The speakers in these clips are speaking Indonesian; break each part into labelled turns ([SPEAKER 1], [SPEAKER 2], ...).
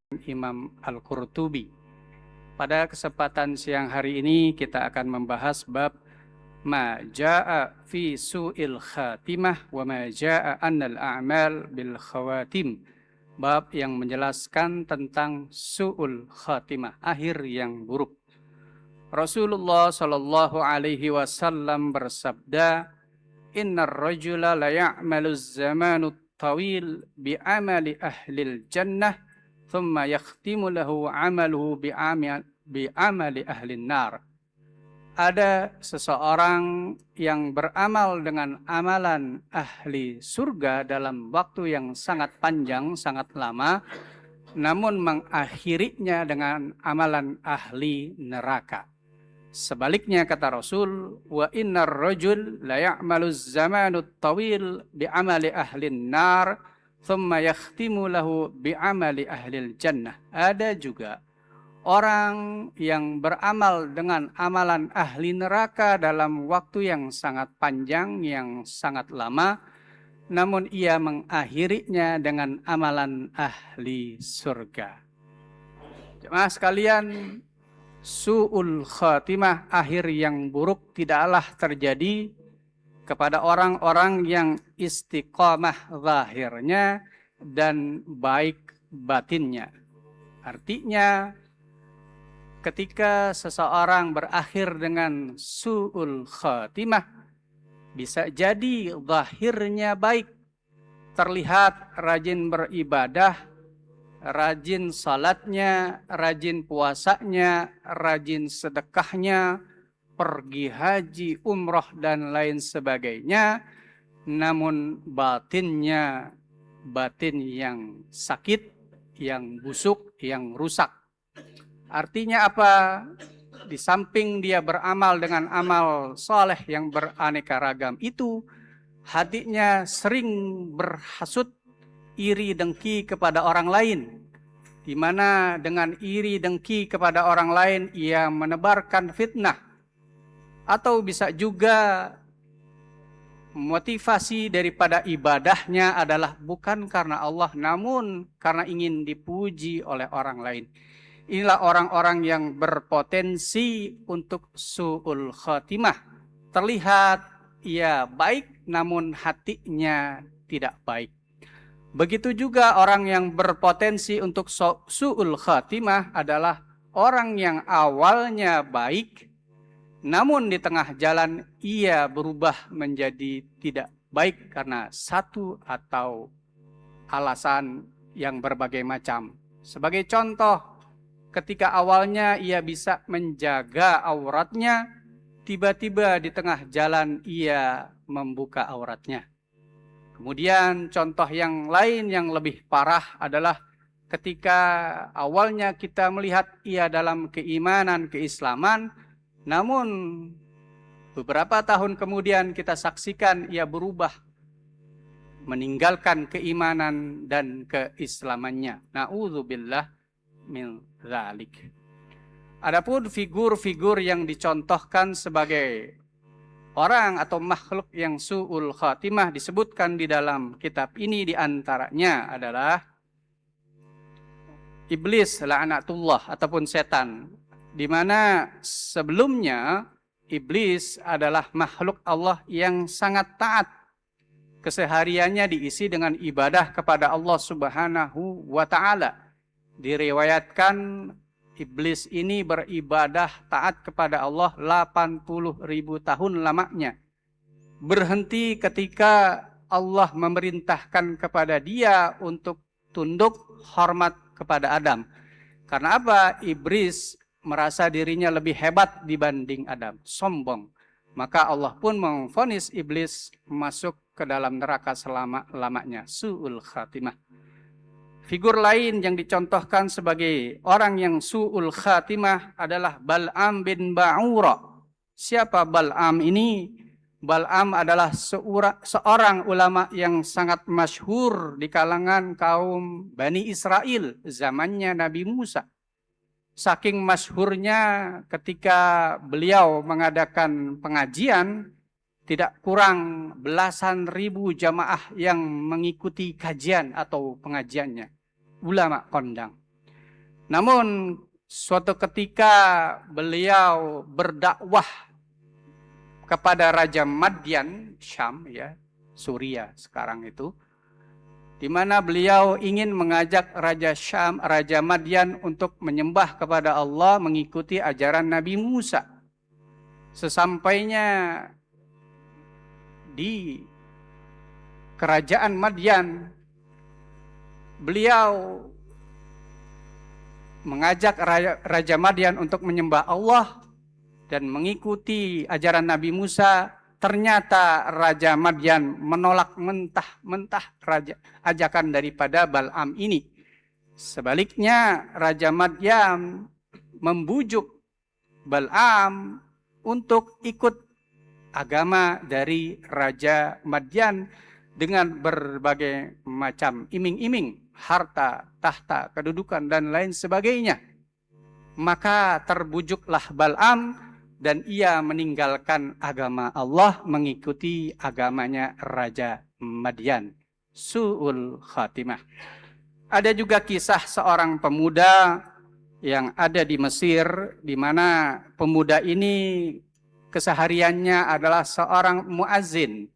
[SPEAKER 1] Imam Al-Qurtubi. Pada kesempatan siang hari ini kita akan membahas bab ma jaa fi su'il khatimah wa ma jaa annal a'mal bil khawatim. Bab yang menjelaskan tentang su'ul khatimah, akhir yang buruk. Rasulullah sallallahu alaihi wasallam bersabda, "Innar rajula la ya'malu az-zamanu tawil bi amali ahlil jannah thumma yakhtimu lahu amaluhu bi amali ahlin nar." Ada seseorang yang beramal dengan amalan ahli surga dalam waktu yang sangat panjang, sangat lama, namun mengakhirinya dengan amalan ahli neraka. Sebaliknya kata Rasul, wa innar rajul la ya'malu zamanu tawil bi amali ahlin nar thumma yakhtimu lahu bi amali ahlil jannah. Ada juga orang yang beramal dengan amalan ahli neraka dalam waktu yang sangat panjang, yang sangat lama, namun ia mengakhirinya dengan amalan ahli surga. Jemaah sekalian, su'ul khatimah, akhir yang buruk, tidaklah terjadi kepada orang-orang yang istiqamah zahirnya dan baik batinnya. Artinya, ketika seseorang berakhir dengan su'ul khatimah, bisa jadi zahirnya baik, terlihat rajin beribadah, rajin salatnya, rajin puasanya, rajin sedekahnya, pergi haji, umroh, dan lain sebagainya. Namun batinnya, batin yang sakit, yang busuk, yang rusak. Artinya apa? Di samping dia beramal dengan amal soleh yang beraneka ragam itu, hatinya sering berhasut, iri dengki kepada orang lain, di mana dengan iri dengki kepada orang lain ia menebarkan fitnah, atau bisa juga motivasi daripada ibadahnya adalah bukan karena Allah, namun karena ingin dipuji oleh orang lain. Inilah orang-orang yang berpotensi untuk su'ul khatimah. Terlihat ia baik, namun hatinya tidak baik. Begitu juga orang yang berpotensi untuk su'ul khatimah adalah orang yang awalnya baik, namun di tengah jalan ia berubah menjadi tidak baik karena satu atau alasan yang berbagai macam. Sebagai contoh, ketika awalnya ia bisa menjaga auratnya, tiba-tiba di tengah jalan ia membuka auratnya. Kemudian contoh yang lain yang lebih parah adalah ketika awalnya kita melihat ia dalam keimanan, keislaman, namun beberapa tahun kemudian kita saksikan ia berubah, meninggalkan keimanan dan keislamannya. Na'udzubillah min dzalik. Adapun figur-figur yang dicontohkan sebagai orang atau makhluk yang su'ul khatimah disebutkan di dalam kitab ini, diantaranya adalah iblis la'natullah ataupun setan, di mana sebelumnya iblis adalah makhluk Allah yang sangat taat. Kesehariannya diisi dengan ibadah kepada Allah Subhanahu wa ta'ala. Diriwayatkan iblis ini beribadah taat kepada Allah 80.000 tahun lamanya. Berhenti ketika Allah memerintahkan kepada dia untuk tunduk hormat kepada Adam. Karena apa? Iblis merasa dirinya lebih hebat dibanding Adam, sombong. Maka Allah pun memvonis iblis masuk ke dalam neraka selama-lamanya, su'ul khatimah. Figur lain yang dicontohkan sebagai orang yang su'ul khatimah adalah Bal'am bin Ba'ura. Siapa Bal'am ini? Bal'am adalah seorang ulama yang sangat masyhur di kalangan kaum Bani Israel zamannya Nabi Musa. Saking masyhurnya ketika beliau mengadakan pengajian, tidak kurang belasan ribu jamaah yang mengikuti kajian atau pengajiannya. Ulama kondang. Namun suatu ketika beliau berdakwah kepada Raja Madyan, Syam ya, Suria sekarang itu, di mana beliau ingin mengajak Raja Syam, Raja Madyan untuk menyembah kepada Allah mengikuti ajaran Nabi Musa. Sesampainya di kerajaan Madyan, beliau mengajak Raja Madyan untuk menyembah Allah dan mengikuti ajaran Nabi Musa. Ternyata Raja Madyan menolak mentah-mentah ajakan daripada Bal'am ini. Sebaliknya Raja Madyan membujuk Bal'am untuk ikut agama dari Raja Madyan dengan berbagai macam iming-iming, harta, tahta, kedudukan, dan lain sebagainya. Maka terbujuklah Bal'am dan ia meninggalkan agama Allah mengikuti agamanya Raja Madyan. Su'ul khatimah. Ada juga kisah seorang pemuda yang ada di Mesir, di mana pemuda ini kesehariannya adalah seorang muazzin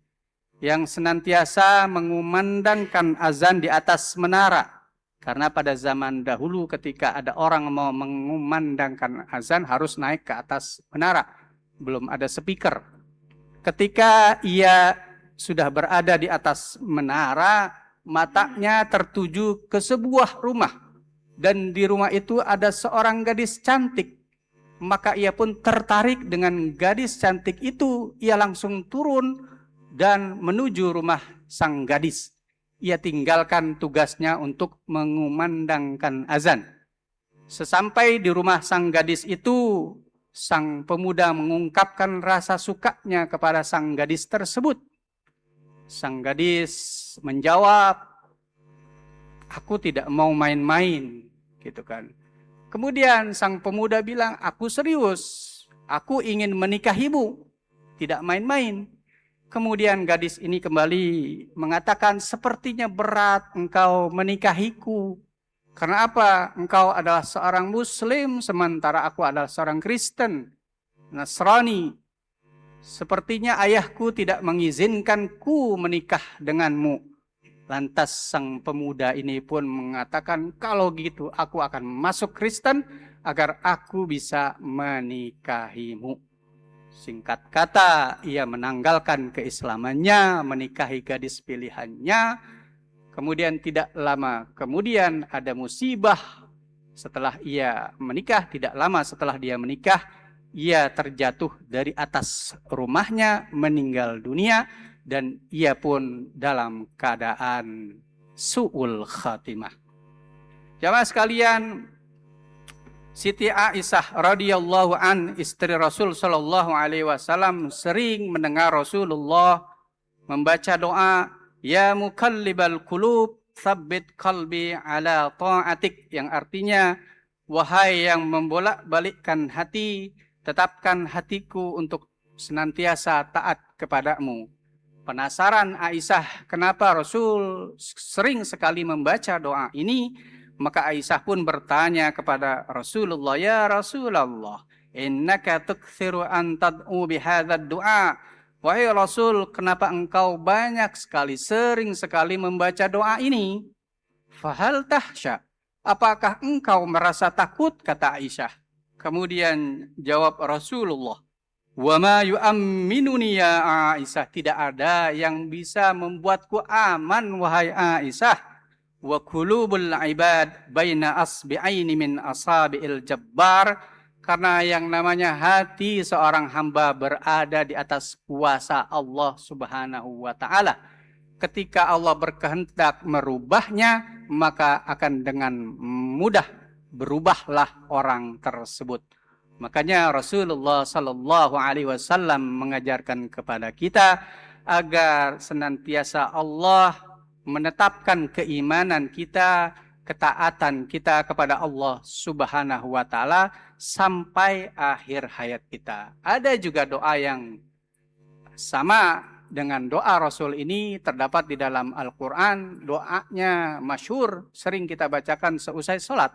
[SPEAKER 1] yang senantiasa mengumandangkan azan di atas menara. Karena pada zaman dahulu ketika ada orang mau mengumandangkan azan harus naik ke atas menara. Belum ada speaker. Ketika ia sudah berada di atas menara, matanya tertuju ke sebuah rumah. Dan di rumah itu ada seorang gadis cantik. Maka ia pun tertarik dengan gadis cantik itu. Ia langsung turun dan menuju rumah sang gadis. Ia tinggalkan tugasnya untuk mengumandangkan azan. Sesampai di rumah sang gadis itu, sang pemuda mengungkapkan rasa sukanya kepada sang gadis tersebut. Sang gadis menjawab, "Aku tidak mau main-main," gitu kan. Kemudian sang pemuda bilang, "Aku serius, aku ingin menikahimu, tidak main-main." Kemudian gadis ini kembali mengatakan, "Sepertinya berat engkau menikahiku. Karena apa? Engkau adalah seorang Muslim, sementara aku adalah seorang Kristen, Nasrani. Sepertinya ayahku tidak mengizinkanku menikah denganmu." Lantas sang pemuda ini pun mengatakan, "Kalau gitu aku akan masuk Kristen agar aku bisa menikahimu." Singkat kata, ia menanggalkan keislamannya, menikahi gadis pilihannya. Kemudian tidak lama kemudian ada musibah. Setelah ia menikah, tidak lama setelah dia menikah, ia terjatuh dari atas rumahnya, meninggal dunia. Dan ia pun dalam keadaan su'ul khatimah. Jamaah sekalian, Siti Aisyah radhiyallahu an, istri Rasul sallallahu alaihi wasallam, sering mendengar Rasulullah membaca doa, "Ya muqallibal qulub, tsabbit qalbi ala ta'atik," yang artinya, "Wahai yang membolak-balikkan hati, tetapkan hatiku untuk senantiasa taat kepadamu." Penasaran Aisyah kenapa Rasul sering sekali membaca doa ini, maka Aisyah pun bertanya kepada Rasulullah, "Ya Rasulullah, innaka tukthiru an tad'u bihadzal du'a." Wahai Rasul, kenapa engkau banyak sekali, sering sekali membaca doa ini? Fahal tahsya, apakah engkau merasa takut, kata Aisyah. Kemudian jawab Rasulullah, "Wa ma yu'amminuni ya Aisyah." Tidak ada yang bisa membuatku aman, wahai Aisyah. Wa qulubul ibad baina asbi'aini min asabi'il jabbar. Karena yang namanya hati seorang hamba berada di atas kuasa Allah Subhanahu wa ta'ala. Ketika Allah berkehendak merubahnya, maka akan dengan mudah berubahlah orang tersebut. Makanya Rasulullah Sallallahu Alaihi Wasallam mengajarkan kepada kita agar senantiasa Allah menetapkan keimanan kita, ketaatan kita kepada Allah Subhanahu wa taala sampai akhir hayat kita. Ada juga doa yang sama dengan doa Rasul ini terdapat di dalam Al-Qur'an. Doanya masyhur, sering kita bacakan seusai salat.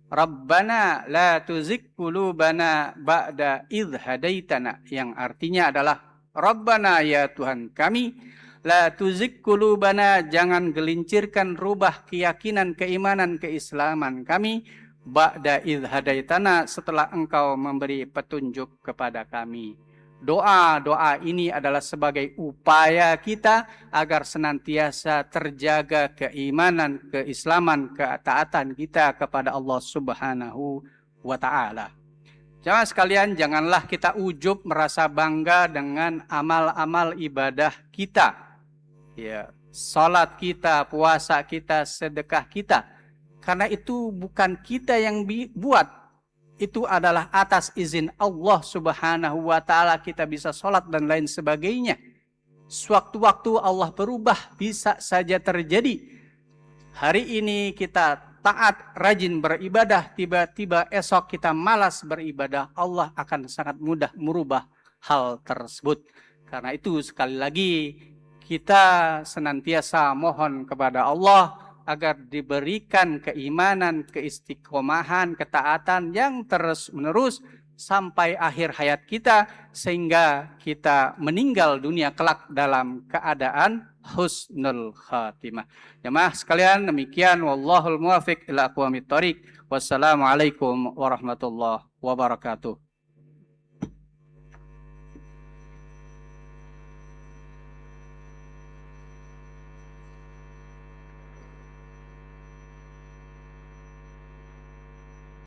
[SPEAKER 1] Rabbana la tuzigh qulubana ba'da idh hadaitana, yang artinya adalah Rabbana, ya Tuhan kami, la tuzigh qulubana, jangan gelincirkan, rubah keyakinan, keimanan, keislaman kami, ba'da idh hadaitana, setelah Engkau memberi petunjuk kepada kami. Doa-doa ini adalah sebagai upaya kita agar senantiasa terjaga keimanan, keislaman, ketaatan kita kepada Allah Subhanahu wa Ta'ala. Jamaah sekalian, janganlah kita ujub merasa bangga dengan amal-amal ibadah kita. Ya, salat kita, puasa kita, sedekah kita. Karena itu bukan kita yang buat. Itu adalah atas izin Allah Subhanahu wa Ta'ala kita bisa sholat dan lain sebagainya. Sewaktu-waktu Allah berubah, bisa saja terjadi. Hari ini kita taat, rajin beribadah, tiba-tiba esok kita malas beribadah. Allah akan sangat mudah merubah hal tersebut. Karena itu sekali lagi kita senantiasa mohon kepada Allah agar diberikan keimanan, keistiqomahan, ketaatan yang terus-menerus sampai akhir hayat kita, sehingga kita meninggal dunia kelak dalam keadaan husnul khatimah. Jemaah sekalian, demikian wallahul muwaffiq ila aqwamit thoriq. Wassalamualaikum warahmatullahi wabarakatuh.